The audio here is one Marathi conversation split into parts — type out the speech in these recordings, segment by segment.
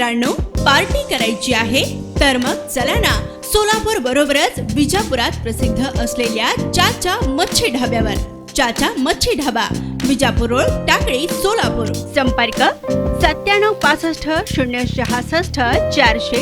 मित्रांनो, पार्टी करायची आहे तर मग चला ना, सोलापूर बरोबरच विजापुरात प्रसिद्ध असलेल्या चाचा मच्छी ढाब्यावर. चाचा मच्छी ढाबा, विजापूर रोड, टाकळी, सोलापूर. संपर्क 9765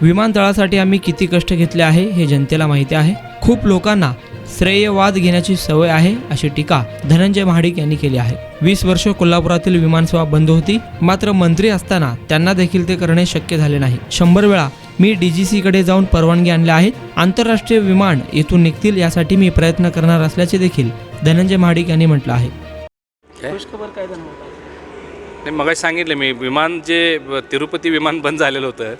विमानतळासाठी आम्ही किती कष्ट घेतले आहे हे जनतेला माहिती आहे. खूप लोकांना श्रेयवाद घेण्याची सवय आहे अशी टीका धनंजय महाडिक यांनी केली आहे. 20 वर्ष कोल्हापुरातील विमानसेवा बंद होती, मात्र मंत्री असताना त्यांना देखील ते करणे शक्य झाले नाही. 100 वेळा मी DGC कडे जाऊन परवानगी आणल्या आहेत. आंतरराष्ट्रीय विमान येथून निघतील यासाठी मी प्रयत्न करणार असल्याचे देखील धनंजय महाडिक यांनी म्हटलं आहे. मग सांगितलं मी, विमान जे तिरुपती विमान बंद झालेलं होतं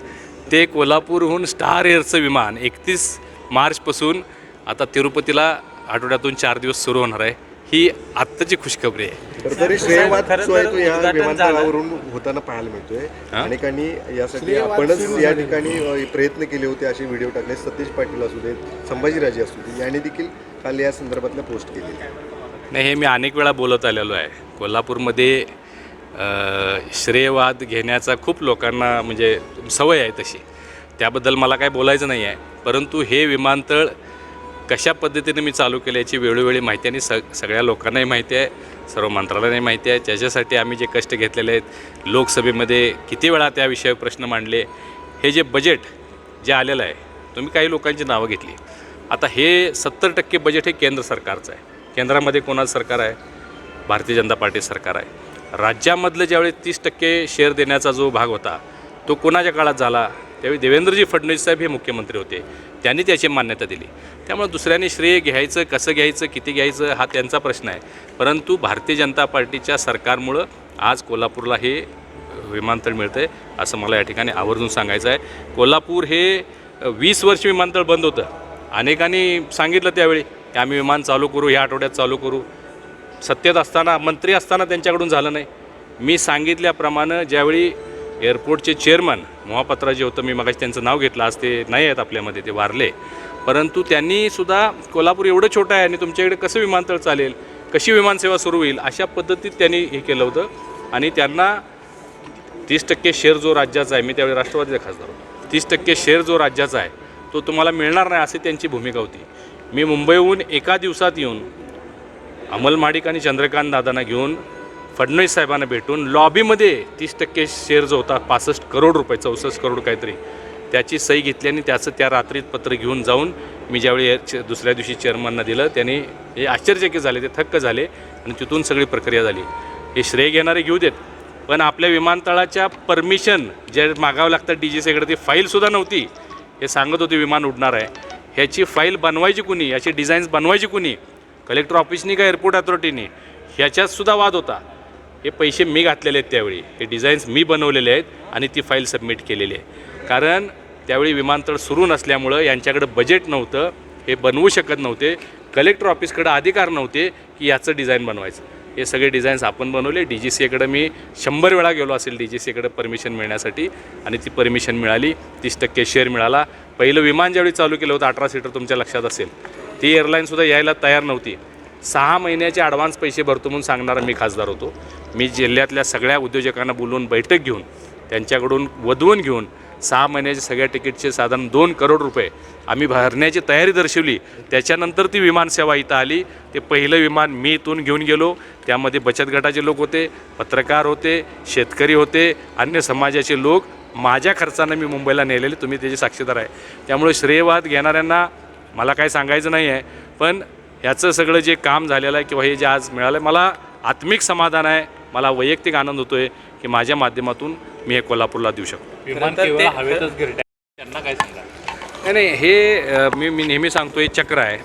ते कोल्हापूरहून स्टार एअरचं विमान 31 मार्चपासून आता तिरुपतीला आठवड्यातून 4 दिवस सुरू होणार आहे. ही आत्ताची खुशखबरी आहे. तरी श्रेयवाद जो आहे तो या विमानतळावरून होताना पाहायला मिळतोय. अनेकांनी यासाठी आपणच या ठिकाणी प्रयत्न केले होते असे व्हिडिओ टाकले. सतीश पाटील असू देत, संभाजीराजे असू देत, यांनी देखील काल या संदर्भातल्या पोस्ट केली. नाही, हे मी अनेक वेळा बोलत आलेलो आहे. कोल्हापूरमध्ये श्रेयवाद घेण्याचा खूप लोकांना म्हणजे सवय आहे तशी, त्याबद्दल मला काय बोलायचं नाही आहे. परंतु हे विमानतळ कशा पद्धतीने मी चालू केलं याची वेळोवेळी माहिती आणि सगळ्या लोकांनाही माहिती आहे, सर्व मंत्रालयालाही माहिती आहे. त्याच्यासाठी आम्ही जे कष्ट घेतलेले आहेत, लोकसभेमध्ये किती वेळा त्या विषयावर प्रश्न मांडले. हे जे बजेट जे आलेलं आहे, तुम्ही काही लोकांची नावं घेतली. आता हे 70% बजेट हे केंद्र सरकारचं आहे. केंद्रामध्ये कोणाचं सरकार आहे? भारतीय जनता पार्टी सरकार आहे. राज्यामधलं ज्यावेळी 30% शेअर देण्याचा जो भाग होता तो कोणाच्या काळात झाला? त्यावेळी देवेंद्रजी फडणवीस साहेब हे मुख्यमंत्री होते, त्यांनी त्याची मान्यता दिली. त्यामुळे दुसऱ्यांनी श्रेय घ्यायचं, कसं घ्यायचं, किती घ्यायचं हा त्यांचा प्रश्न आहे. परंतु भारतीय जनता पार्टीच्या सरकारमुळं आज कोल्हापूरला हे विमानतळ मिळतं आहे असं मला या ठिकाणी आवर्जून सांगायचं आहे. कोल्हापूर हे 20 वर्ष विमानतळ बंद होतं. अनेकांनी सांगितलं त्यावेळी की आम्ही विमान चालू करू, ह्या आठवड्यात चालू करू. सत्तेत असताना, मंत्री असताना त्यांच्याकडून झालं नाही. मी सांगितल्याप्रमाणे ज्यावेळी एअरपोर्टचे चेअरमन मोहापात्रा होतं, मी मगाशी त्यांचं नाव घेतलं, आज ते नाही आहेत आपल्यामध्ये, ते वारले. परंतु त्यांनीसुद्धा कोल्हापूर एवढं छोटं आहे आणि तुमच्याकडे कसं विमानतळ चालेल, कशी विमानसेवा सुरू होईल अशा पद्धतीत त्यांनी हे केलं होतं. आणि त्यांना 30% शेअर जो राज्याचा आहे, मी त्यावेळी राष्ट्रवादीचा खासदार होतो, 30% शेअर जो राज्याचा आहे तो तुम्हाला मिळणार नाही अशी त्यांची भूमिका होती. मी मुंबईहून एका दिवसात येऊन अमल महाडिक आणि चंद्रकांत दादांना घेऊन फडणवीस साहेबांना भेटून लॉबीमध्ये 30% शेअर जो होता 65 करोड रुपये, 64 करोड काहीतरी, त्याची सही घेतली आणि त्याचं त्या रात्रीत पत्र घेऊन जाऊन मी ज्यावेळी दुसऱ्या दिवशी चेअरमनना दिलं, त्यांनी हे आश्चर्यचकित झाले, ते थक्क झाले आणि तिथून सगळी प्रक्रिया झाली. हे श्रेय घेणारे घेऊ देत, पण आपल्या विमानतळाच्या परमिशन जे मागावं लागतात DGCकडे, ती फाईलसुद्धा नव्हती. हे सांगत होते विमान उडणार आहे, ह्याची फाईल बनवायची कुणी, याची डिझाईन्स बनवायची कुणी, कलेक्टर ऑफिसनी का एअरपोर्ट अथॉरिटीनी, ह्याच्यातसुद्धा वाद होता. हे पैसे मी घातलेले आहेत त्यावेळी, हे डिझाईन्स मी बनवलेले आहेत आणि ती फाईल सबमिट केलेली आहे. कारण त्यावेळी विमानतळ सुरू नसल्यामुळं यांच्याकडं बजेट नव्हतं, हे बनवू शकत नव्हते. कलेक्टर ऑफिसकडं अधिकार नव्हते की याचं डिझाईन बनवायचं. हे सगळे डिझाईन्स आपण बनवले. DGCकडं मी 100 वेळा गेलो असेल DGCकडं परमिशन मिळण्यासाठी आणि ती परमिशन मिळाली. 30% शेअर मिळाला. पहिलं विमान ज्यावेळी चालू केलं होतं 18 सीटर, तुमच्या लक्षात असेल, ती एअरलाईनसुद्धा यायला तयार नव्हती. 6 महिन्याचे ॲडव्हान्स पैसे भरतो म्हणून सांगणारा मी खासदार होतो. मी जिल्ह्यातल्या सगळ्या उद्योजकांना बोलवून बैठक घेऊन त्यांच्याकडून वधवून घेऊन 6 महिन्याचे सगळ्या तिकीटचे साधारण 2 करोड रुपये आम्ही भरण्याची तयारी दर्शवली. त्याच्यानंतर ती विमानसेवा इथं आली. ते पहिलं विमान मी इथून घेऊन गेलो. त्यामध्ये बचत गटाचे लोक होते, पत्रकार होते, शेतकरी होते, अन्य समाजाचे लोक. माझ्या खर्चानं मी मुंबईला नेलेले, तुम्ही त्याचे साक्षीदार आहे. त्यामुळे श्रेयवाद घेणाऱ्यांना मला काय सांगायचं नाही आहे, पण ह्याचं सगळं जे काम झालेलं आहे किंवा हे जे आज मिळालं आहे, मला आत्मिक समाधान आहे. मला वैयक्तिक आनंद होतो आहे की माझ्या माध्यमातून मी हे कोल्हापूरला देऊ शकतो. त्यांना काय सांगा? नाही, हे मी नेहमी सांगतो, हे चक्र आहे.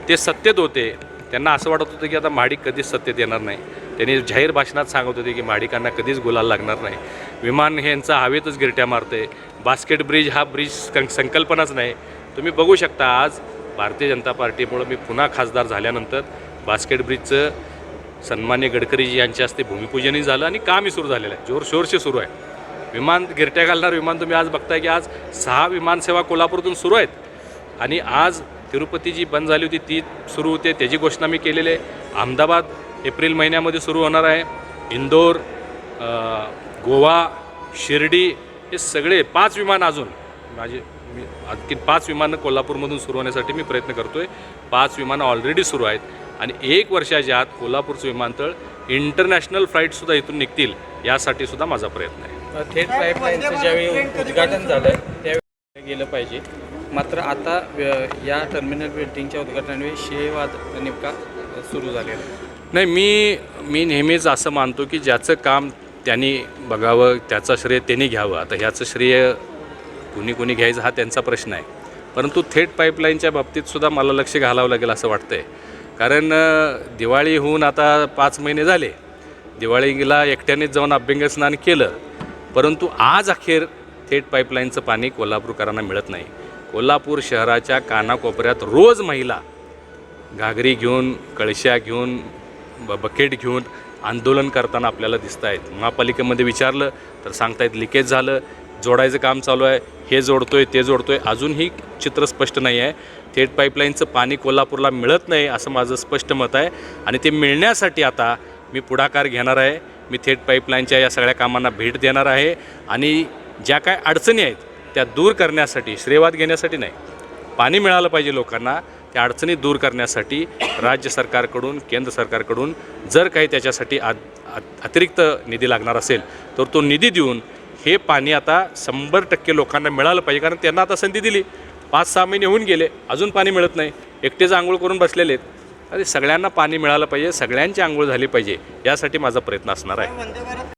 ते सत्तेत होते, त्यांना असं वाटत होतं की आता महाडिक कधीच सत्तेत येणार नाही. त्यांनी जाहीर भाषणात सांगत होते की महाडिकांना कधीच गुलाल लागणार नाही. विमान हे यांचा हवेतच गिरट्या मारते. बास्केट ब्रिज हा ब्रिज संकल्पनाच नाही. तुम्ही बघू शकता, आज भारतीय जनता पार्टीमुळं मी पुन्हा खासदार झाल्यानंतर बास्केट ब्रिजचं सन्मान्य गडकरीजी यांच्या हस्ते भूमिपूजनही झालं आणि कामही सुरू झालेलं आहे, जोरशोरचे सुरू आहे. विमान गिरट्या घालणार विमान तुम्ही आज बघताय की आज 6 विमानसेवा कोल्हापूरतून सुरू आहेत. आणि आज तिरुपती जी बंद झाली होती ती सुरू होते, त्याची घोषणा मी केलेली आहे. अहमदाबाद एप्रिल महिन्यामध्ये सुरू होणार आहे. इंदोर, गोवा, शिर्डी हे सगळे 5 विमान अजून मी आणखी 5 विमानं कोल्हापूरमधून सुरू होण्यासाठी मी प्रयत्न करतो आहे. 5 विमानं ऑलरेडी सुरू आहेत आणि 1 वर्षाच्या आत कोल्हापूरचं विमानतळ इंटरनॅशनल फ्लाईटसुद्धा इथून निघतील यासाठी सुद्धा माझा प्रयत्न आहे. थेट पाईपलाईनचं ज्यावेळी उद्घाटन झालं त्यावेळी गेलं पाहिजे. मात्र आता या टर्मिनल बिल्डिंगच्या उद्घाटनावेळी शिवेवाद नेमका सुरू झालेला आहे. नाही, मी नेहमीच असं मानतो की ज्याचं काम त्यांनी बघावं, त्याचं श्रेय त्यांनी घ्यावं. आता ह्याचं श्रेय कुणी घ्यायचं हा त्यांचा प्रश्न आहे. परंतु थेट पाईपलाईनच्या बाबतीतसुद्धा मला लक्ष घालावं लागेल असं वाटतं आहे. कारण दिवाळी होऊन आता 5 महिने झाले. दिवाळीला एकट्यानेच जाऊन अभ्यंगस्नान केलं, परंतु आज अखेर थेट पाईपलाईनचं पाणी कोल्हापूरकरांना मिळत नाही. कोल्हापूर शहराच्या कानाकोपऱ्यात रोज महिला घागरी घेऊन, कळश्या घेऊन, बकेट घेऊन आंदोलन करताना आपल्याला दिसत आहेत. महापालिकेमध्ये विचारलं तर सांगतायत लिकेज झालं, जोडायचं काम चालू आहे, हे जोडतोय ते जोडतोय. अजूनही चित्र स्पष्ट नाही आहे. थेट पाईपलाईनचं पाणी कोल्हापूरला मिळत नाही असं माझं स्पष्ट मत आहे आणि ते मिळण्यासाठी आता मी पुढाकार घेणार आहे. मी थेट पाईपलाईनच्या या सगळ्या कामांना भेट देणार आहे आणि ज्या काय अडचणी आहेत त्या दूर करण्यासाठी, श्रेयवाद घेण्यासाठी नाही, पाणी मिळालं पाहिजे लोकांना, त्या अडचणी दूर करण्यासाठी राज्य सरकारकडून, केंद्र सरकारकडून जर काही त्याच्यासाठी अतिरिक्त निधी लागणार असेल तर तो निधी देऊन हे पाणी आता 100% लोकांना मिळालं पाहिजे. कारण त्यांना आता संधी दिली, 5-6 महिने होऊन गेले, अजून पाणी मिळत नाही, एकटेच आंघोळ करून बसलेले आहेत. अरे सगळ्यांना पाणी मिळालं पाहिजे, सगळ्यांची आंघोळ झाली पाहिजे, यासाठी माझा प्रयत्न असणार आहे.